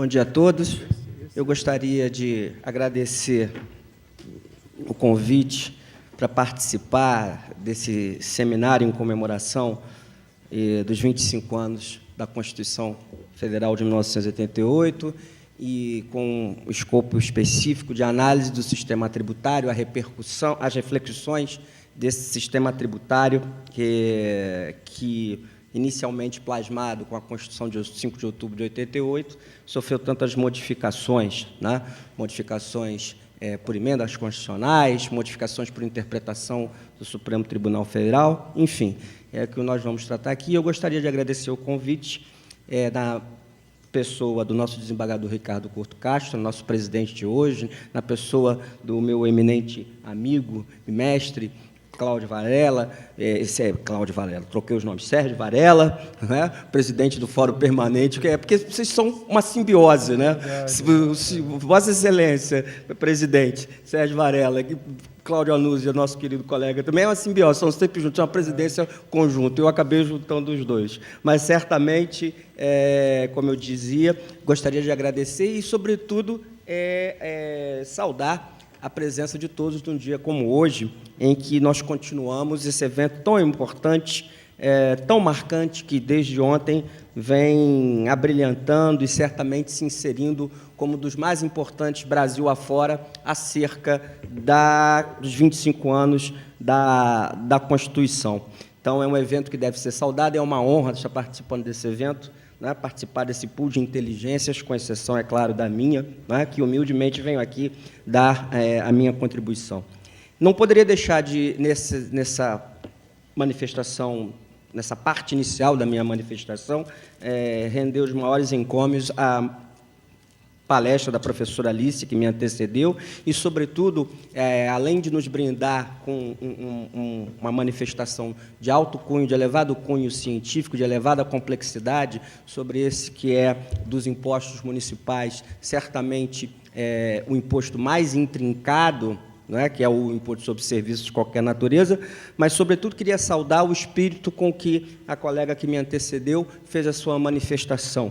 Bom dia a todos. Eu gostaria de agradecer o convite para participar desse seminário em comemoração dos 25 anos da Constituição Federal de 1988 e com o escopo específico de análise do sistema tributário, a repercussão, as reflexões desse sistema tributário que inicialmente plasmado com a Constituição de 5 de outubro de 88, sofreu tantas modificações, né? Modificações por emendas constitucionais, modificações por interpretação do Supremo Tribunal Federal, enfim, é o que nós vamos tratar aqui. Eu gostaria de agradecer o convite na pessoa do nosso desembargador Ricardo Couto Castro, nosso presidente de hoje, na pessoa do meu eminente amigo e mestre, Cláudio Varela, Cláudio Varela, troquei os nomes, Sérgio Varela, né, presidente do Fórum Permanente, porque vocês são uma simbiose, né? Vossa Excelência, presidente, Sérgio Varela, Cláudio Anúzia, nosso querido colega, também é uma simbiose, são sempre juntos, é uma presidência conjunta, eu acabei juntando os dois. Mas, certamente, como eu dizia, gostaria de agradecer e, sobretudo, saudar a presença de todos num dia como hoje, em que nós continuamos esse evento tão importante, tão marcante, que desde ontem vem abrilhantando e certamente se inserindo como um dos mais importantes Brasil afora, acerca dos 25 anos da Constituição. Então, é um evento que deve ser saudado, é uma honra estar participando desse evento, né, participar desse pool de inteligências, com exceção, é claro, da minha, né, que humildemente venho aqui dar a minha contribuição. Não poderia deixar de, nessa manifestação, nessa parte inicial da minha manifestação, render os maiores encômios à palestra da professora Alice, que me antecedeu, e, sobretudo, além de nos brindar com uma manifestação de alto cunho, de elevado cunho científico, de elevada complexidade, sobre esse que é dos impostos municipais, certamente o imposto mais intrincado, não é? Que é o imposto sobre serviços de qualquer natureza, mas, sobretudo, queria saudar o espírito com que a colega que me antecedeu fez a sua manifestação.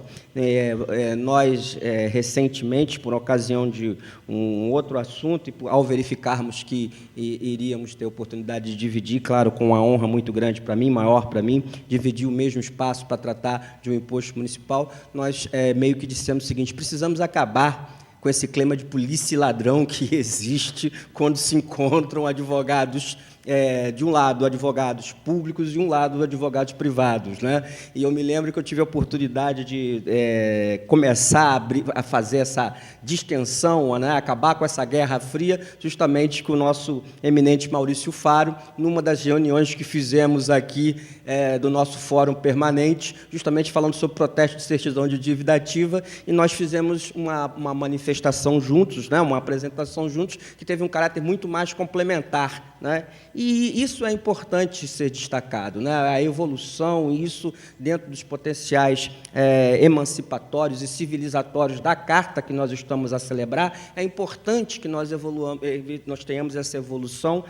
Nós, recentemente, por ocasião de um outro assunto, e ao verificarmos que iríamos ter a oportunidade de dividir, claro, com uma honra muito grande para mim, maior para mim, dividir o mesmo espaço para tratar de um imposto municipal, nós meio que dissemos o seguinte: precisamos acabar com esse clima de polícia e ladrão que existe quando se encontram advogados, de um lado, advogados públicos, e de um lado, advogados privados, né? E eu me lembro que eu tive a oportunidade de começar a fazer essa distensão, né? Acabar com essa guerra fria, justamente com o nosso eminente Maurício Faro, numa das reuniões que fizemos aqui do nosso Fórum Permanente, justamente falando sobre protesto de certidão de dívida ativa, e nós fizemos uma manifestação juntos, né? Uma apresentação juntos, que teve um caráter muito mais complementar, né? E isso é importante ser destacado, né? A evolução, isso dentro dos potenciais emancipatórios e civilizatórios da Carta que nós estamos a celebrar, é importante que nós tenhamos essa evolução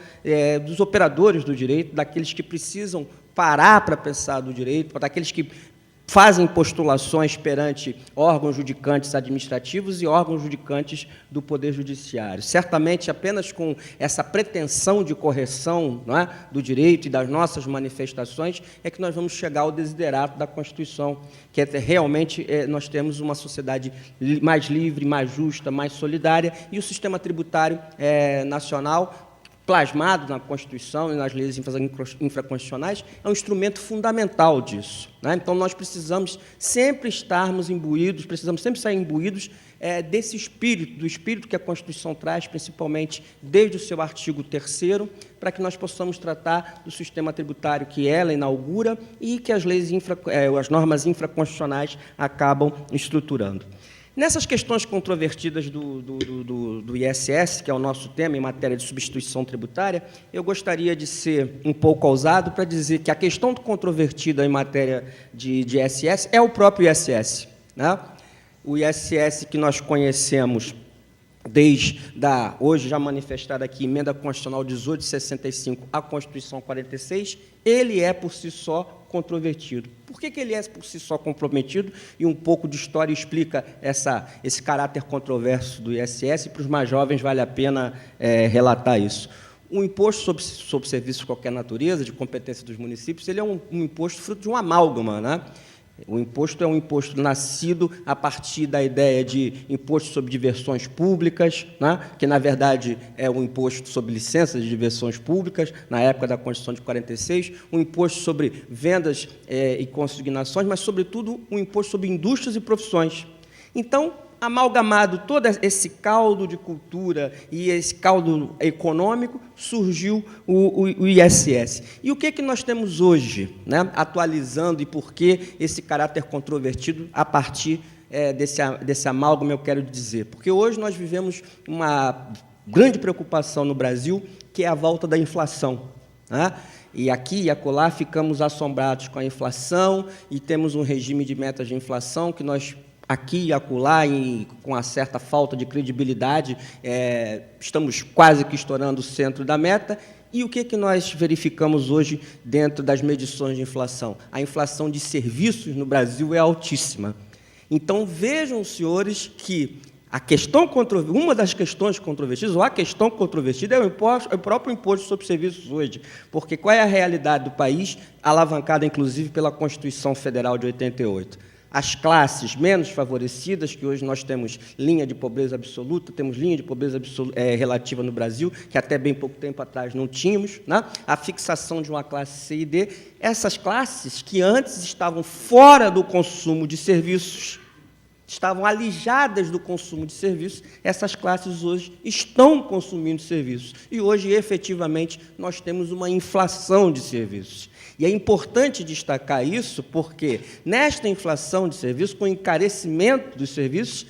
dos operadores do direito, daqueles que precisam parar para pensar do direito, daqueles que fazem postulações perante órgãos judicantes administrativos e órgãos judicantes do Poder Judiciário. Certamente, apenas com essa pretensão de correção, não é, do direito e das nossas manifestações, é que nós vamos chegar ao desiderato da Constituição, que realmente nós temos uma sociedade mais livre, mais justa, mais solidária, e o sistema tributário nacional, plasmado na Constituição e nas leis infraconstitucionais, é um instrumento fundamental disso, né? Então, nós precisamos sempre estarmos imbuídos, precisamos sempre sair imbuídos desse espírito, do espírito que a Constituição traz, principalmente desde o seu artigo 3º, para que nós possamos tratar do sistema tributário que ela inaugura e que as normas infraconstitucionais acabam estruturando. Nessas questões controvertidas do ISS, que é o nosso tema em matéria de substituição tributária, eu gostaria de ser um pouco ousado para dizer que a questão controvertida em matéria de ISS é o próprio ISS, né? O ISS que nós conhecemos desde hoje já manifestada aqui, Emenda Constitucional 1865 à Constituição 46, ele é, por si só, controvertido. Por que ele é, por si só, comprometido? E um pouco de história explica esse caráter controverso do ISS, e para os mais jovens vale a pena relatar isso. O imposto sobre serviços de qualquer natureza, de competência dos municípios, ele é um imposto fruto de um amálgama, né? O imposto é um imposto nascido a partir da ideia de imposto sobre diversões públicas, né, que, na verdade, é um imposto sobre licenças de diversões públicas, na época da Constituição de 46, um imposto sobre vendas e consignações, mas, sobretudo, um imposto sobre indústrias e profissões. Então, amalgamado todo esse caldo de cultura e esse caldo econômico, surgiu o ISS. E o que nós temos hoje, né, atualizando, e por que esse caráter controvertido a partir desse amálgama, eu quero dizer? Porque hoje nós vivemos uma grande preocupação no Brasil, que é a volta da inflação, né? E aqui e acolá ficamos assombrados com a inflação e temos um regime de metas de inflação que nós, aqui e acolá, e com uma certa falta de credibilidade, estamos quase que estourando o centro da meta. E o que nós verificamos hoje dentro das medições de inflação? A inflação de serviços no Brasil é altíssima. Então, vejam, senhores, que uma das questões controvertidas, ou a questão controvertida, é o próprio imposto sobre serviços hoje. Porque qual é a realidade do país, alavancada, inclusive, pela Constituição Federal de 88? As classes menos favorecidas, que hoje nós temos linha de pobreza absoluta, temos linha de pobreza relativa no Brasil, que até bem pouco tempo atrás não tínhamos, né? A fixação de uma classe C e D, essas classes que antes estavam fora do consumo de serviços, estavam alijadas do consumo de serviços, essas classes hoje estão consumindo serviços. E hoje, efetivamente, nós temos uma inflação de serviços. E é importante destacar isso porque, nesta inflação de serviços, com o encarecimento dos serviços,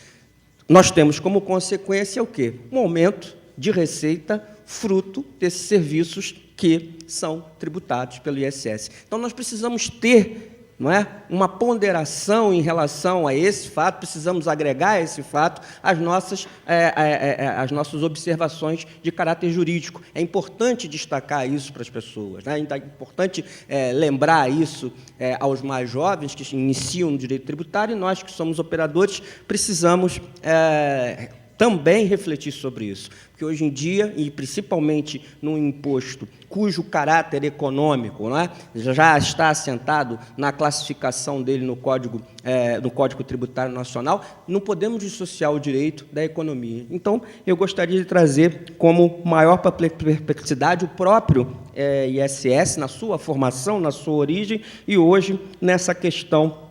nós temos como consequência o quê? Um aumento de receita fruto desses serviços que são tributados pelo ISS. Então, nós precisamos ter, não é, uma ponderação em relação a esse fato, precisamos agregar a esse fato as nossas observações de caráter jurídico. É importante destacar isso para as pessoas, né? É importante lembrar isso aos mais jovens que iniciam no direito tributário, e nós que somos operadores precisamos também refletir sobre isso, porque hoje em dia, e principalmente num imposto cujo caráter econômico, não é, já está assentado na classificação dele no Código Tributário Nacional, não podemos dissociar o direito da economia. Então, eu gostaria de trazer como maior perplexidade o próprio ISS, na sua formação, na sua origem, e hoje nessa questão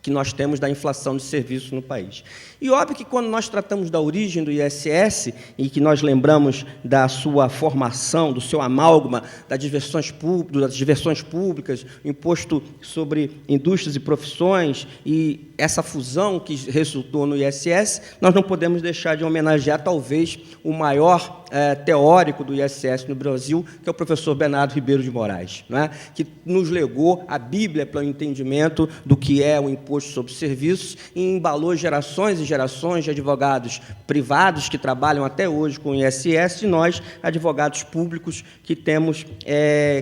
que nós temos da inflação de serviços no país. E óbvio que quando nós tratamos da origem do ISS e que nós lembramos da sua formação, do seu amálgama, das diversões públicas, o imposto sobre indústrias e profissões e essa fusão que resultou no ISS, nós não podemos deixar de homenagear talvez o maior teórico do ISS no Brasil, que é o professor Bernardo Ribeiro de Moraes, não é? Que nos legou a Bíblia para o entendimento do que é o imposto sobre serviços e embalou gerações e gerações de advogados privados que trabalham até hoje com o ISS e nós, advogados públicos, que temos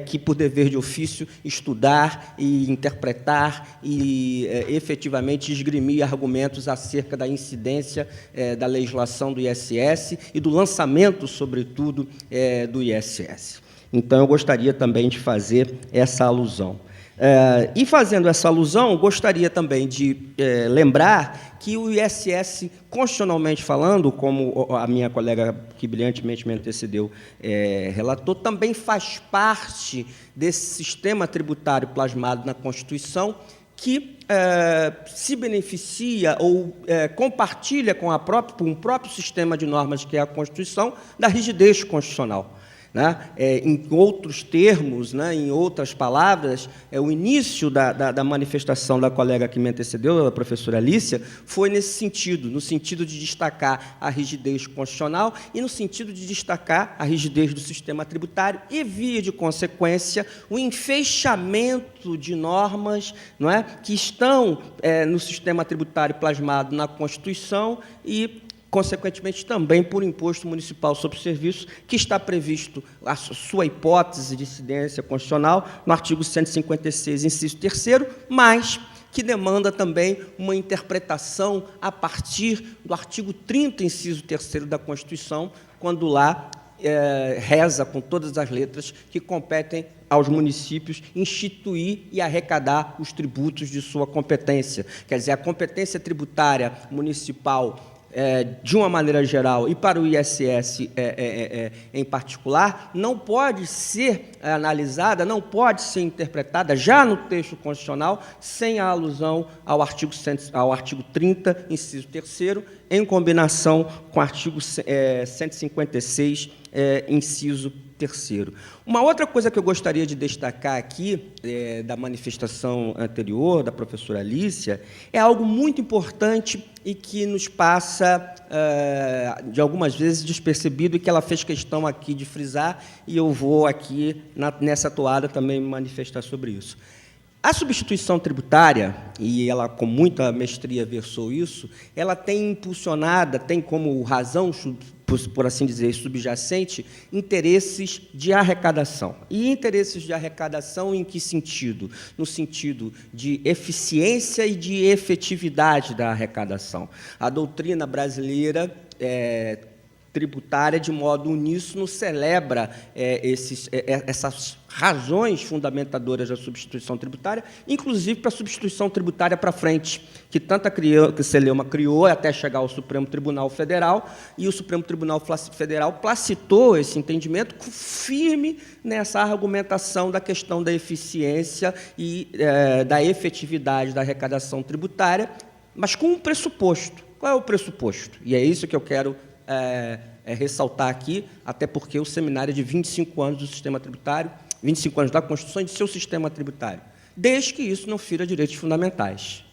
que, por dever de ofício, estudar e interpretar e, efetivamente, esgrimir argumentos acerca da incidência da legislação do ISS e do lançamento, sobretudo, do ISS. Então, eu gostaria também de fazer essa alusão. E, fazendo essa alusão, gostaria também de lembrar que o ISS, constitucionalmente falando, como a minha colega que brilhantemente me antecedeu relatou, também faz parte desse sistema tributário plasmado na Constituição, que se beneficia ou compartilha com um próprio sistema de normas, que é a Constituição, da rigidez constitucional. Né? Em outros termos, né, em outras palavras, o início da manifestação da colega que me antecedeu, a professora Alícia, foi nesse sentido, no sentido de destacar a rigidez constitucional e no sentido de destacar a rigidez do sistema tributário e, via de consequência, o enfeixamento de normas, não é, que estão no sistema tributário plasmado na Constituição e consequentemente também por imposto municipal sobre serviços, que está previsto a sua hipótese de incidência constitucional no artigo 156, inciso 3º, mas que demanda também uma interpretação a partir do artigo 30, inciso 3º da Constituição, quando lá reza com todas as letras que competem aos municípios instituir e arrecadar os tributos de sua competência. Quer dizer, a competência tributária municipal, de uma maneira geral, e para o ISS em particular, não pode ser analisada, não pode ser interpretada, já no texto constitucional, sem a alusão ao artigo 30, inciso 3º, em combinação com o artigo 156, inciso 3º. Uma outra coisa que eu gostaria de destacar aqui, da manifestação anterior, da professora Alícia, é algo muito importante e que nos passa, de algumas vezes, despercebido, e que ela fez questão aqui de frisar, e eu vou aqui, nessa toada, também me manifestar sobre isso. A substituição tributária, e ela com muita mestria versou isso, ela tem impulsionada, tem como razão, por assim dizer, subjacente, interesses de arrecadação. E interesses de arrecadação em que sentido? No sentido de eficiência e de efetividade da arrecadação. A doutrina brasileira tributária, de modo uníssono, celebra essas razões fundamentadoras da substituição tributária, inclusive para a substituição tributária para frente, que tanta celeuma criou até chegar ao Supremo Tribunal Federal, e o Supremo Tribunal Federal placitou esse entendimento firme nessa argumentação da questão da eficiência e da efetividade da arrecadação tributária, mas com um pressuposto. Qual é o pressuposto? E é isso que eu quero ressaltar aqui, até porque o seminário é de 25 anos do sistema tributário, 25 anos da Constituição e de seu sistema tributário, desde que isso não fira direitos fundamentais,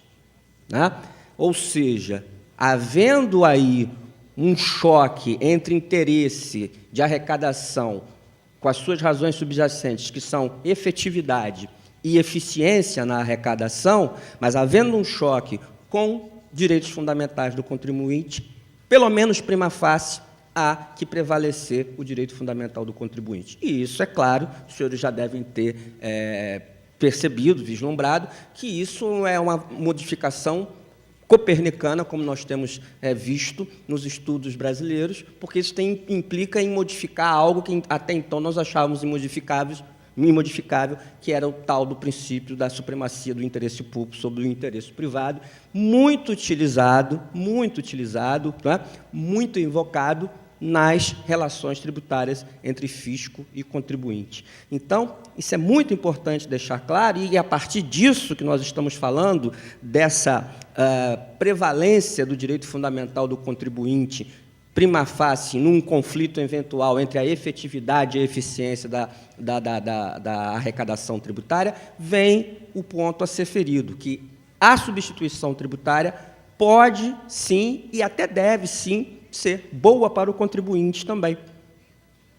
né? Ou seja, havendo aí um choque entre interesse de arrecadação com as suas razões subjacentes, que são efetividade e eficiência na arrecadação, mas havendo um choque com direitos fundamentais do contribuinte, pelo menos prima facie, há que prevalecer o direito fundamental do contribuinte. E isso, é claro, os senhores já devem ter percebido, vislumbrado, que isso é uma modificação copernicana, como nós temos visto nos estudos brasileiros, porque isso implica em modificar algo que até então nós achávamos imodificável, que era o tal do princípio da supremacia do interesse público sobre o interesse privado, muito utilizado, né? Muito invocado nas relações tributárias entre fisco e contribuinte. Então, isso é muito importante deixar claro, e a partir disso que nós estamos falando, dessa prevalência do direito fundamental do contribuinte, prima facie, num conflito eventual entre a efetividade e a eficiência da arrecadação tributária, vem o ponto a ser ferido, que a substituição tributária pode, sim, e até deve, sim, ser boa para o contribuinte também.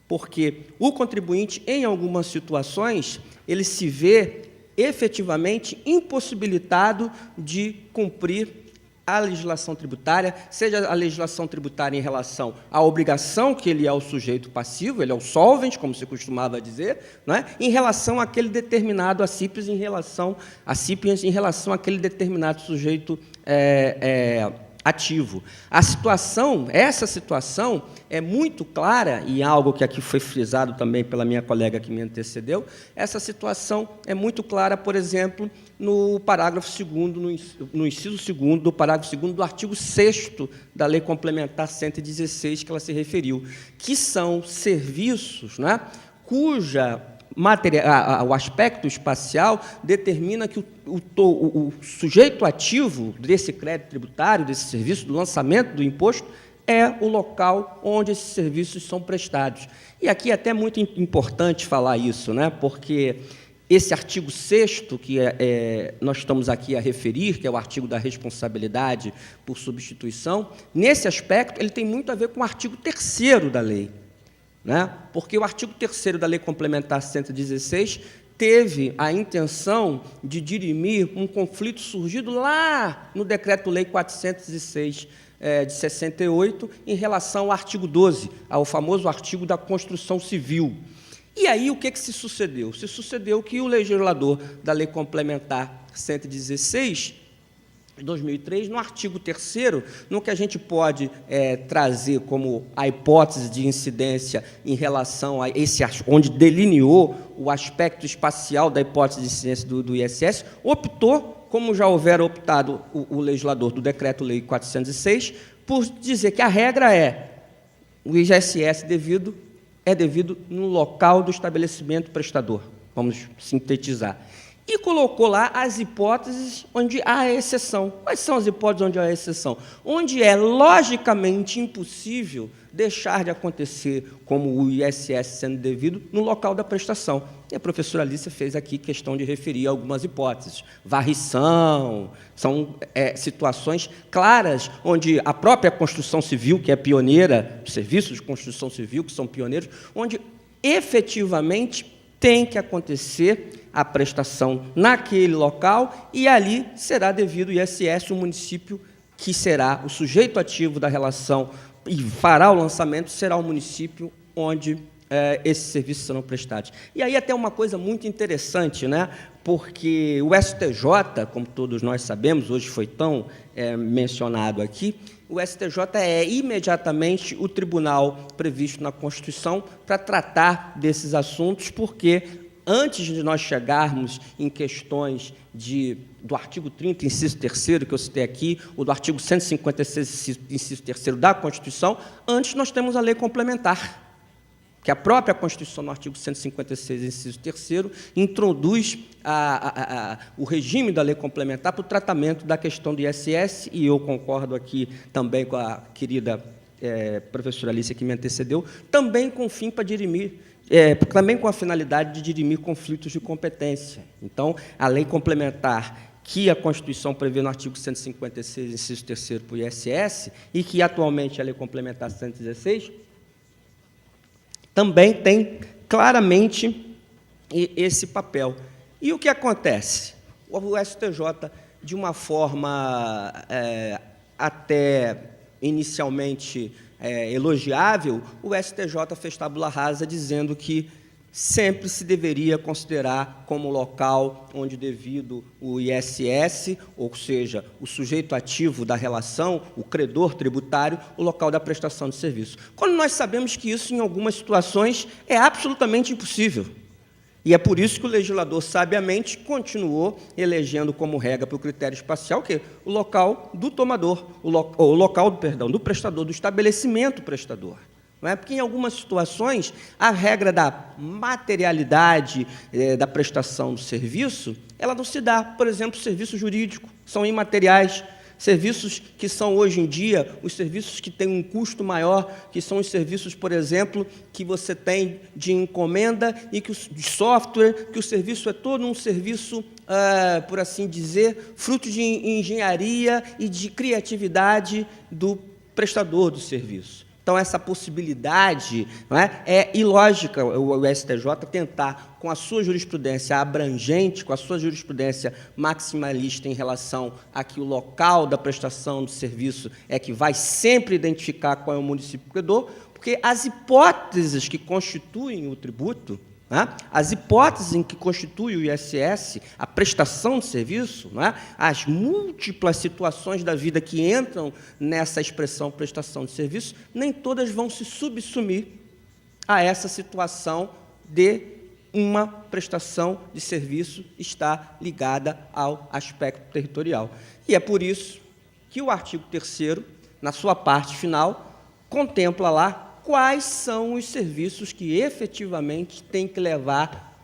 Porque o contribuinte, em algumas situações, ele se vê efetivamente impossibilitado de cumprir a legislação tributária, seja a legislação tributária em relação à obrigação que ele é o sujeito passivo, ele é o solvent, como se costumava dizer, não é? Em relação àquele determinado CIPS, em relação àquele determinado sujeito ativo. Essa situação é muito clara, e algo que aqui foi frisado também pela minha colega que me antecedeu, essa situação é muito clara, por exemplo, no parágrafo 2º, no inciso 2º do parágrafo 2º do artigo 6º da Lei Complementar 116, que ela se referiu, que são serviços, né, cuja o aspecto espacial determina que o sujeito ativo desse crédito tributário, desse serviço, do lançamento do imposto, é o local onde esses serviços são prestados. E aqui é até muito importante falar isso, né? Porque esse artigo 6º, que nós estamos aqui a referir, que é o artigo da responsabilidade por substituição, nesse aspecto, ele tem muito a ver com o artigo 3º da lei, né? Porque o artigo 3º da Lei Complementar 116 teve a intenção de dirimir um conflito surgido lá no Decreto-Lei 406, de 68, em relação ao artigo 12, ao famoso artigo da construção civil. E aí, o que se sucedeu? Se sucedeu que o legislador da Lei Complementar 116, de 2003, no artigo 3º, no que a gente pode trazer como a hipótese de incidência em relação a esse, onde delineou o aspecto espacial da hipótese de incidência do ISS, optou, como já houvera optado o legislador do Decreto-Lei 406, por dizer que a regra o ISS é devido no local do estabelecimento prestador. Vamos sintetizar. E colocou lá as hipóteses onde há exceção. Quais são as hipóteses onde há exceção? Onde é logicamente impossível deixar de acontecer, como o ISS sendo devido, no local da prestação. E a professora Alicia fez aqui questão de referir algumas hipóteses. Varrição, são situações claras, onde a própria construção civil, que é pioneira, os serviços de construção civil, que são pioneiros, onde efetivamente tem que acontecer a prestação naquele local e ali será devido o ISS, o município que será o sujeito ativo da relação e fará o lançamento, será o município onde esses serviços serão prestados. E aí até uma coisa muito interessante, né? Porque o STJ, como todos nós sabemos, hoje foi tão mencionado aqui, o STJ é imediatamente o tribunal previsto na Constituição para tratar desses assuntos, porque antes de nós chegarmos em questões do artigo 30, inciso 3º, que eu citei aqui, ou do artigo 156, inciso 3º da Constituição, antes nós temos a lei complementar, que a própria Constituição, no artigo 156, inciso 3º, introduz o regime da lei complementar para o tratamento da questão do ISS, e eu concordo aqui também com a querida professora Alicia, que me antecedeu, também com o fim para dirimir, também com a finalidade de dirimir conflitos de competência. Então, a lei complementar que a Constituição prevê no artigo 156, inciso 3º, para o ISS, e que atualmente a lei complementar 116, também tem claramente esse papel. E o que acontece? O STJ, de uma forma até inicialmente elogiável, o STJ fez tábula rasa dizendo que sempre se deveria considerar como local onde devido o ISS, ou seja, o sujeito ativo da relação, o credor tributário, o local da prestação de serviço. Quando nós sabemos que isso, em algumas situações, é absolutamente impossível. E é por isso que o legislador, sabiamente, continuou elegendo como regra para o critério espacial o local do tomador, o local do prestador, do estabelecimento prestador. Não é? Porque, em algumas situações, a regra da materialidade da prestação do serviço, ela não se dá. Por exemplo, serviço jurídico, são imateriais. Serviços que são, hoje em dia, os serviços que têm um custo maior, que são os serviços, por exemplo, que você tem de encomenda e de software, que o serviço é todo um serviço, por assim dizer, fruto de engenharia e de criatividade do prestador do serviço. Então, essa possibilidade, não é ilógica o STJ tentar, com a sua jurisprudência abrangente, com a sua jurisprudência maximalista em relação a que o local da prestação do serviço é que vai sempre identificar qual é o município credor, porque as hipóteses que constituem o tributo, as hipóteses em que constitui o ISS, a prestação de serviço, as múltiplas situações da vida que entram nessa expressão prestação de serviço, nem todas vão se subsumir a essa situação de uma prestação de serviço estar ligada ao aspecto territorial. E é por isso que o artigo 3º, na sua parte final, contempla lá quais são os serviços que efetivamente têm que levar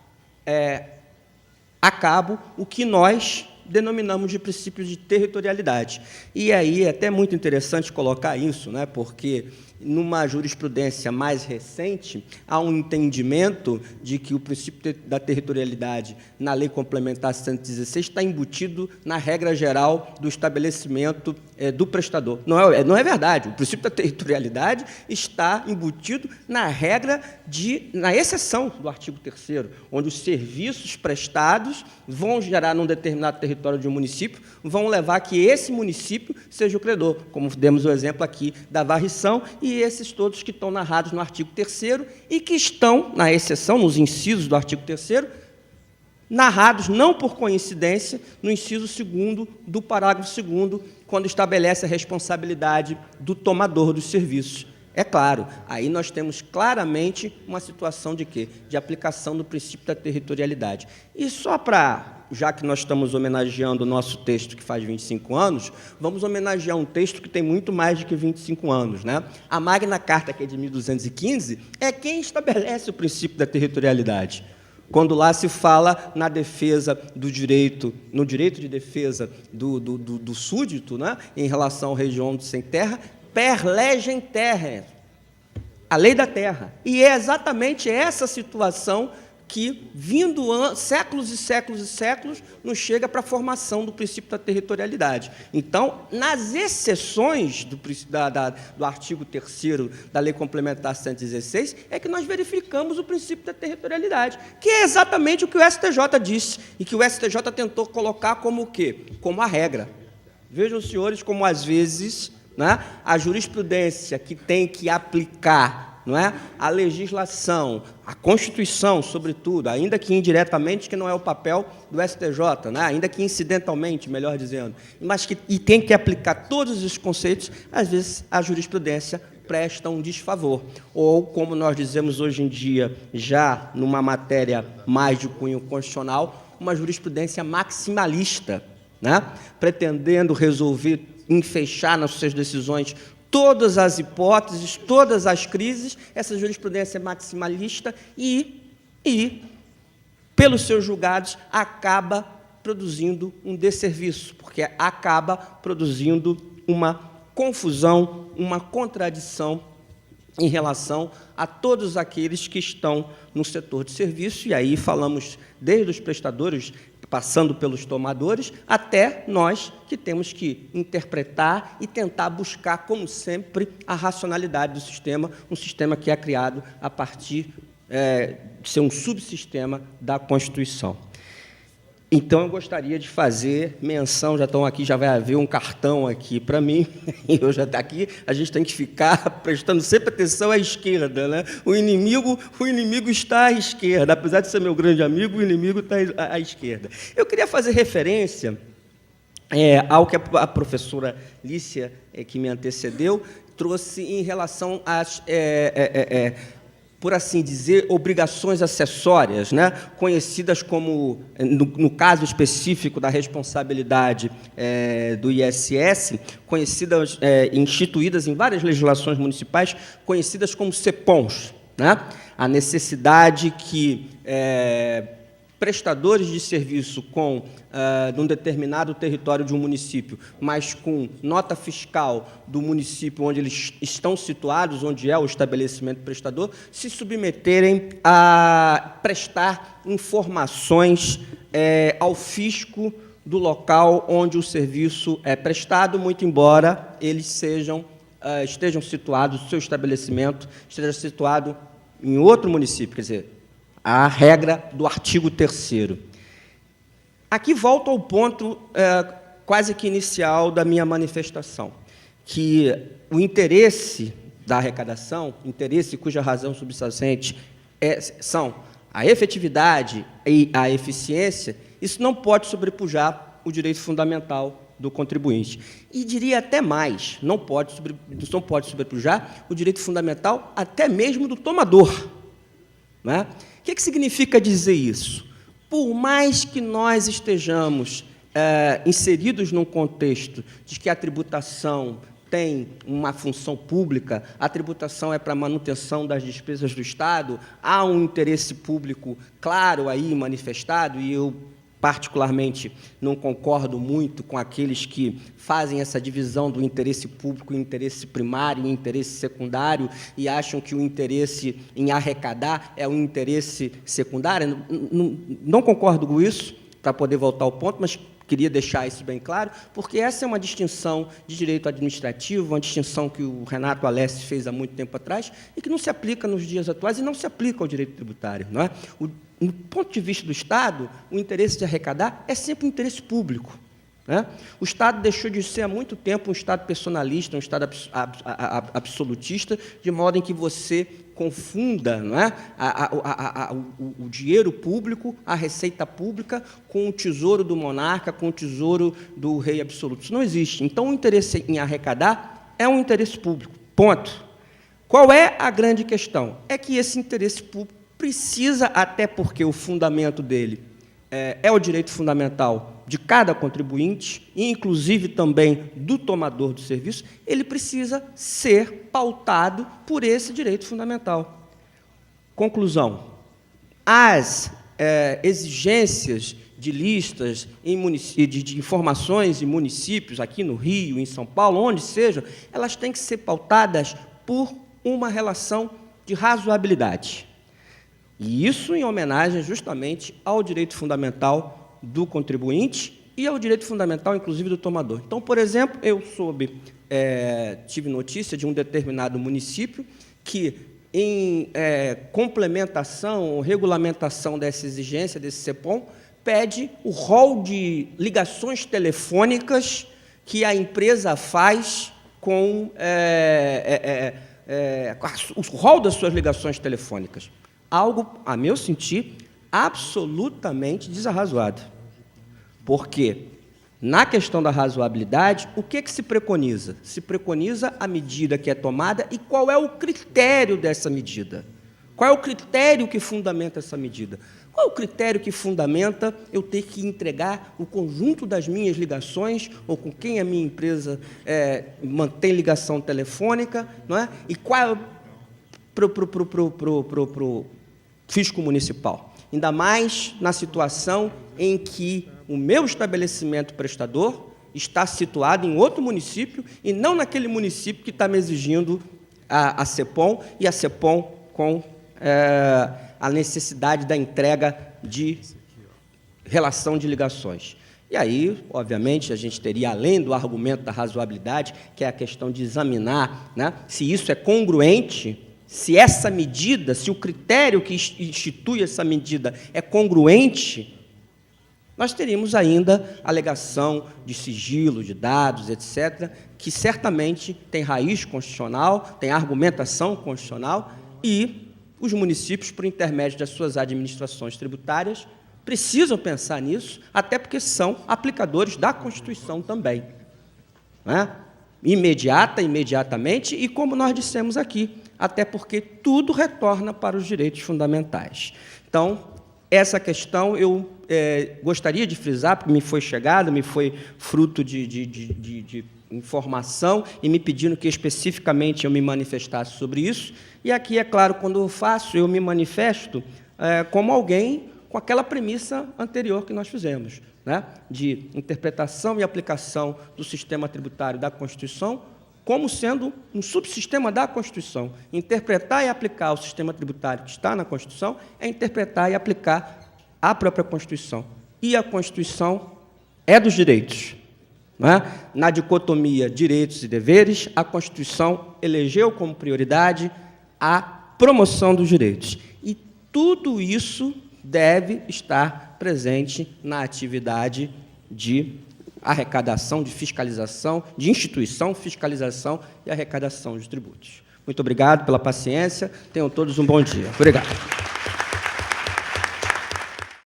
a cabo o que nós denominamos de princípio de territorialidade. E aí é até muito interessante colocar isso, porque numa jurisprudência mais recente, há um entendimento de que o princípio da territorialidade na Lei Complementar 116 está embutido na regra geral do estabelecimento do prestador. Não é verdade. O princípio da territorialidade está embutido na na exceção do artigo 3º, onde os serviços prestados vão gerar num determinado território território de um município vão levar que esse município seja o credor, como demos o exemplo aqui da varrição, e esses todos que estão narrados no artigo 3º e que estão, na exceção, nos incisos do artigo 3º, narrados, não por coincidência, no inciso 2º do parágrafo 2º, quando estabelece a responsabilidade do tomador dos serviços. É claro, aí nós temos claramente uma situação de quê? De aplicação do princípio da territorialidade. E só para, já que nós estamos homenageando o nosso texto que faz 25 anos, vamos homenagear um texto que tem muito mais do que 25 anos, né? A Magna Carta, que é de 1215, é quem estabelece o princípio da territorialidade. Quando lá se fala na defesa do direito, no direito de defesa do súdito, né, em relação à região sem terra, per legem terra, a lei da terra. E é exatamente essa situação que, vindo séculos e séculos e séculos, nos chega para a formação do princípio da territorialidade. Então, nas exceções do artigo 3º da Lei Complementar 116, é que nós verificamos o princípio da territorialidade, que é exatamente o que o STJ disse, e que o STJ tentou colocar como o quê? Como a regra. Vejam, senhores, como, às vezes, né, a jurisprudência que tem que aplicar, não é, a legislação, a Constituição, sobretudo, ainda que indiretamente, que não é o papel do STJ, né, ainda que incidentalmente, melhor dizendo, mas que tem que aplicar todos os conceitos, às vezes a jurisprudência presta um desfavor. Ou, como nós dizemos hoje em dia, já numa matéria mais de cunho constitucional, uma jurisprudência maximalista, né, pretendendo resolver, fechar nas suas decisões todas as hipóteses, todas as crises, essa jurisprudência maximalista e, pelos seus julgados, acaba produzindo um desserviço, porque acaba produzindo uma confusão, uma contradição em relação a todos aqueles que estão no setor de serviço, e aí falamos desde os prestadores, passando pelos tomadores, até nós que temos que interpretar e tentar buscar, como sempre, a racionalidade do sistema, um sistema que é criado a partir de ser um subsistema da Constituição. Então, eu gostaria de fazer menção, já estão aqui, já vai haver um cartão aqui para mim, e eu já estou aqui, a gente tem que ficar prestando sempre atenção à esquerda, né? O inimigo está à esquerda, apesar de ser meu grande amigo, o inimigo está à esquerda. Eu queria fazer referência ao que a professora Lícia, que me antecedeu, trouxe em relação às... por assim dizer, obrigações acessórias, né, conhecidas como, no caso específico da responsabilidade do ISS, conhecidas, instituídas em várias legislações municipais, conhecidas como CEPONs, né, a necessidade que prestadores de serviço de um determinado território de um município, mas com nota fiscal do município onde eles estão situados, onde é o estabelecimento prestador, se submeterem a prestar informações ao fisco do local onde o serviço é prestado, muito embora eles estejam situados, o seu estabelecimento esteja situado em outro município, quer dizer, a regra do artigo 3º. Aqui volto ao ponto quase que inicial da minha manifestação, que o interesse da arrecadação, interesse cuja razão subjacente são a efetividade e a eficiência, isso não pode sobrepujar o direito fundamental do contribuinte. E diria até mais, não pode sobrepujar o direito fundamental até mesmo do tomador. Não é? O que significa dizer isso? Por mais que nós estejamos inseridos num contexto de que a tributação tem uma função pública, a tributação é para a manutenção das despesas do Estado, há um interesse público claro aí manifestado, e eu, particularmente, não concordo muito com aqueles que fazem essa divisão do interesse público em interesse primário e interesse secundário e acham que o interesse em arrecadar é um interesse secundário. Não concordo com isso, para poder voltar ao ponto, mas queria deixar isso bem claro, porque essa é uma distinção de direito administrativo, uma distinção que o Renato Alessi fez há muito tempo atrás e que não se aplica nos dias atuais e não se aplica ao direito tributário. Não é? no ponto de vista do Estado, o interesse de arrecadar é sempre um interesse público, né? O Estado deixou de ser há muito tempo um Estado personalista, um Estado absolutista, de modo em que você confunda, não é, o dinheiro público, a receita pública, com o tesouro do monarca, com o tesouro do rei absoluto. Isso não existe. Então, o interesse em arrecadar é um interesse público. Ponto. Qual é a grande questão? É que esse interesse público precisa, até porque o fundamento dele é o direito fundamental de cada contribuinte, inclusive também do tomador do serviço, ele precisa ser pautado por esse direito fundamental. Conclusão. As exigências de listas de informações em municípios, aqui no Rio, em São Paulo, onde seja, elas têm que ser pautadas por uma relação de razoabilidade. E isso em homenagem justamente ao direito fundamental do contribuinte e ao direito fundamental, inclusive, do tomador. Então, por exemplo, eu tive notícia de um determinado município que, em complementação ou regulamentação dessa exigência, desse CEPOM, pede o rol de ligações telefônicas que a empresa faz com o rol das suas ligações telefônicas. Algo, a meu sentir, absolutamente desarrazoado. Porque, na questão da razoabilidade, o que se preconiza? Se preconiza a medida que é tomada e qual é o critério dessa medida. Qual é o critério que fundamenta essa medida? Qual é o critério que fundamenta eu ter que entregar o conjunto das minhas ligações, ou com quem a minha empresa mantém ligação telefônica, não é? E qual é para o fisco municipal? Ainda mais na situação em que o meu estabelecimento prestador está situado em outro município e não naquele município que está me exigindo a CEPOM, e a CEPOM com a necessidade da entrega de relação de ligações. E aí, obviamente, a gente teria, além do argumento da razoabilidade, que é a questão de examinar, né, se isso é congruente, se essa medida, se o critério que institui essa medida é congruente, nós teríamos ainda a alegação de sigilo, de dados, etc., que certamente tem raiz constitucional, tem argumentação constitucional, e os municípios, por intermédio das suas administrações tributárias, precisam pensar nisso, até porque são aplicadores da Constituição também, né? Imediatamente, e como nós dissemos aqui, até porque tudo retorna para os direitos fundamentais. Então, essa questão eu gostaria de frisar, porque me foi chegada, me foi fruto de informação, e me pedindo que especificamente eu me manifestasse sobre isso. E aqui, é claro, quando eu faço, eu me manifesto como alguém com aquela premissa anterior que nós fizemos, né, de interpretação e aplicação do sistema tributário da Constituição como sendo um subsistema da Constituição. Interpretar e aplicar o sistema tributário que está na Constituição é interpretar e aplicar a própria Constituição. E a Constituição é dos direitos, né? Na dicotomia direitos e deveres, a Constituição elegeu como prioridade a promoção dos direitos. E tudo isso deve estar presente na atividade de arrecadação, de fiscalização, de instituição, fiscalização e arrecadação de tributos. Muito obrigado pela paciência. Tenham todos um bom dia. Obrigado.